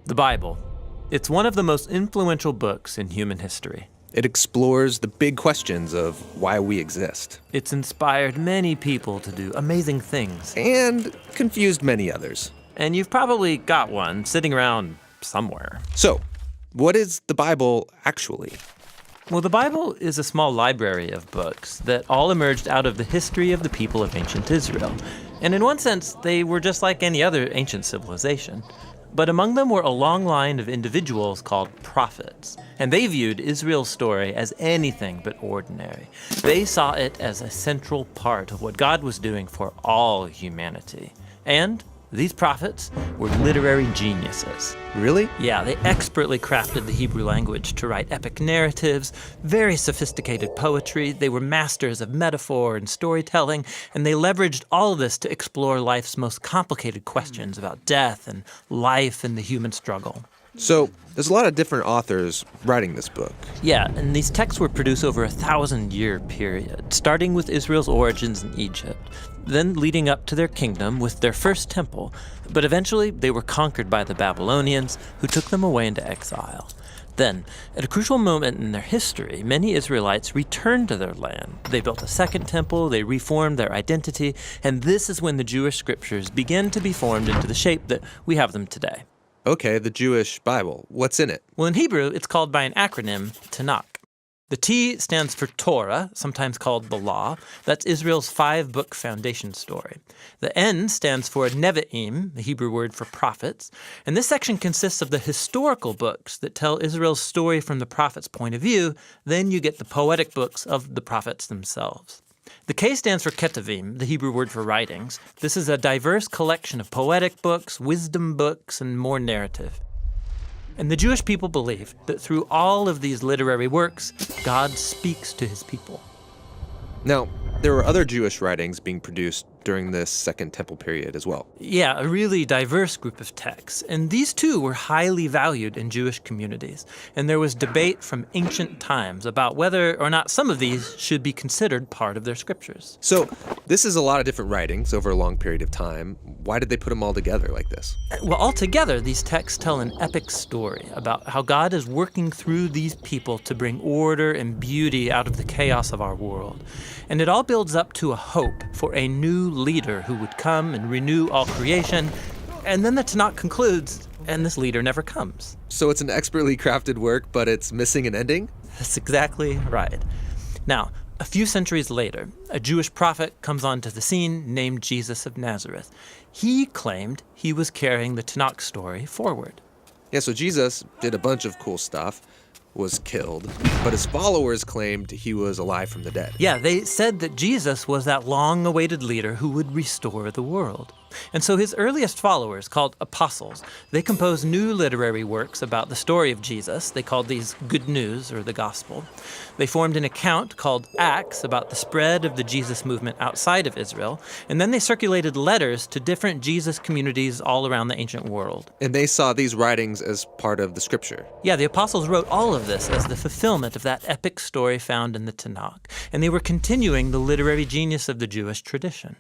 The Bible. It's one of the most influential books in human history. It explores the big questions of why we exist. It's inspired many people to do amazing things. And confused many others. And you've probably got one sitting around somewhere. So, what is the Bible actually? Well, the Bible is a small library of books that all emerged out of the history of the people of ancient Israel. And in one sense, they were just like any other ancient civilization. But among them were a long line of individuals called prophets. And they viewed Israel's story as anything but ordinary. They saw it as a central part of what God was doing for all humanity. And these prophets were literary geniuses. Really? Yeah, they expertly crafted the Hebrew language to write epic narratives, very sophisticated poetry. They were masters of metaphor and storytelling, and they leveraged all of this to explore life's most complicated questions about death and life and the human struggle. So, there's a lot of different authors writing this book. Yeah, and these texts were produced over a 1,000-year period, starting with Israel's origins in Egypt, then leading up to their kingdom with their first temple. But eventually, they were conquered by the Babylonians, who took them away into exile. Then, at a crucial moment in their history, many Israelites returned to their land. They built a second temple, they reformed their identity, and this is when the Jewish scriptures began to be formed into the shape that we have them today. Okay, the Jewish Bible. What's in it? Well, in Hebrew, it's called by an acronym, Tanakh. The T stands for Torah, sometimes called the Law. That's Israel's 5-book foundation story. The N stands for Nevi'im, the Hebrew word for prophets. And this section consists of the historical books that tell Israel's story from the prophet's point of view. Then you get the poetic books of the prophets themselves. The K stands for Ketuvim, the Hebrew word for writings. This is a diverse collection of poetic books, wisdom books, and more narrative. And the Jewish people believe that through all of these literary works, God speaks to his people. Now, there were other Jewish writings being produced during this Second Temple period as well. Yeah, a really diverse group of texts. And these too were highly valued in Jewish communities. And there was debate from ancient times about whether or not some of these should be considered part of their scriptures. So, this is a lot of different writings over a long period of time. Why did they put them all together like this? Well, altogether, these texts tell an epic story about how God is working through these people to bring order and beauty out of the chaos of our world. And it all builds up to a hope for a new leader who would come and renew all creation. And then the Tanakh concludes, and this leader never comes. So it's an expertly crafted work, but it's missing an ending? That's exactly right. Now, a few centuries later, a Jewish prophet comes onto the scene named Jesus of Nazareth. He claimed he was carrying the Tanakh story forward. Yeah, so Jesus did a bunch of cool stuff, was killed, but his followers claimed he was alive from the dead. Yeah, they said that Jesus was that long-awaited leader who would restore the world. And so his earliest followers, called apostles, they composed new literary works about the story of Jesus. They called these Good News, or the Gospel. They formed an account called Acts about the spread of the Jesus movement outside of Israel. And then they circulated letters to different Jesus communities all around the ancient world. And they saw these writings as part of the scripture. Yeah, the apostles wrote all of this as the fulfillment of that epic story found in the Tanakh. And they were continuing the literary genius of the Jewish tradition.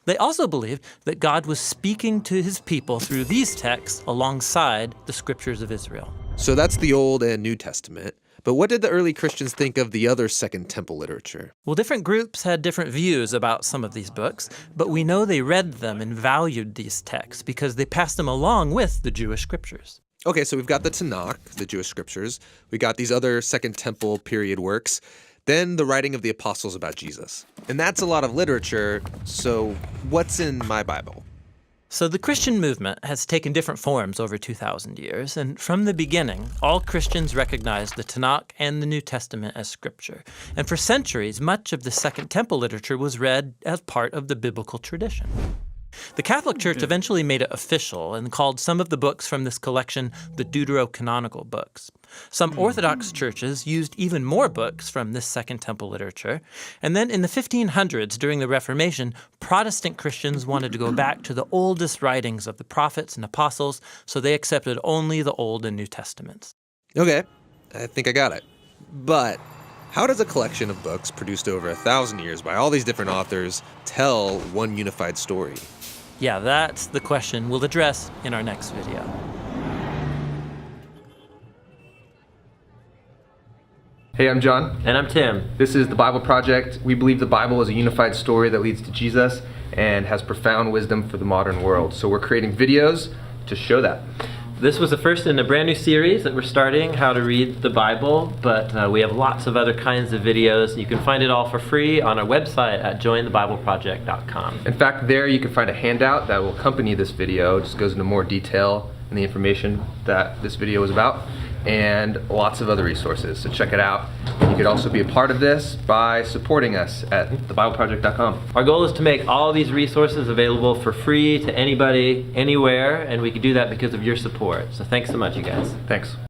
They also believed that God was speaking to his people through these texts alongside the scriptures of Israel. So that's the Old and New Testament. But what did the early Christians think of the other Second Temple literature? Well, different groups had different views about some of these books, but we know they read them and valued these texts because they passed them along with the Jewish scriptures. Okay, so we've got the Tanakh, the Jewish scriptures. We got these other Second Temple period works. Then the writing of the apostles about Jesus. And that's a lot of literature, so what's in my Bible? So the Christian movement has taken different forms over 2,000 years, and from the beginning, all Christians recognized the Tanakh and the New Testament as scripture. And for centuries, much of the Second Temple literature was read as part of the biblical tradition. The Catholic Church eventually made it official and called some of the books from this collection the Deuterocanonical books. Some Orthodox churches used even more books from this Second Temple literature. And then in the 1500s, during the Reformation, Protestant Christians wanted to go back to the oldest writings of the prophets and apostles, so they accepted only the Old and New Testaments. Okay, I think I got it. But how does a collection of books produced over 1,000 years by all these different authors tell one unified story? Yeah, that's the question we'll address in our next video. Hey, I'm John. And I'm Tim. This is the Bible Project. We believe the Bible is a unified story that leads to Jesus and has profound wisdom for the modern world. So we're creating videos to show that. This was the first in a brand new series that we're starting, How to Read the Bible, but we have lots of other kinds of videos. You can find it all for free on our website at jointhebibleproject.com. In fact, there you can find a handout that will accompany this video. It just goes into more detail in the information that this video is about, and lots of other resources. So check it out. You could also be a part of this by supporting us at thebibleproject.com. Our goal is to make all these resources available for free to anybody, anywhere, and we can do that because of your support. So thanks so much, you guys. Thanks.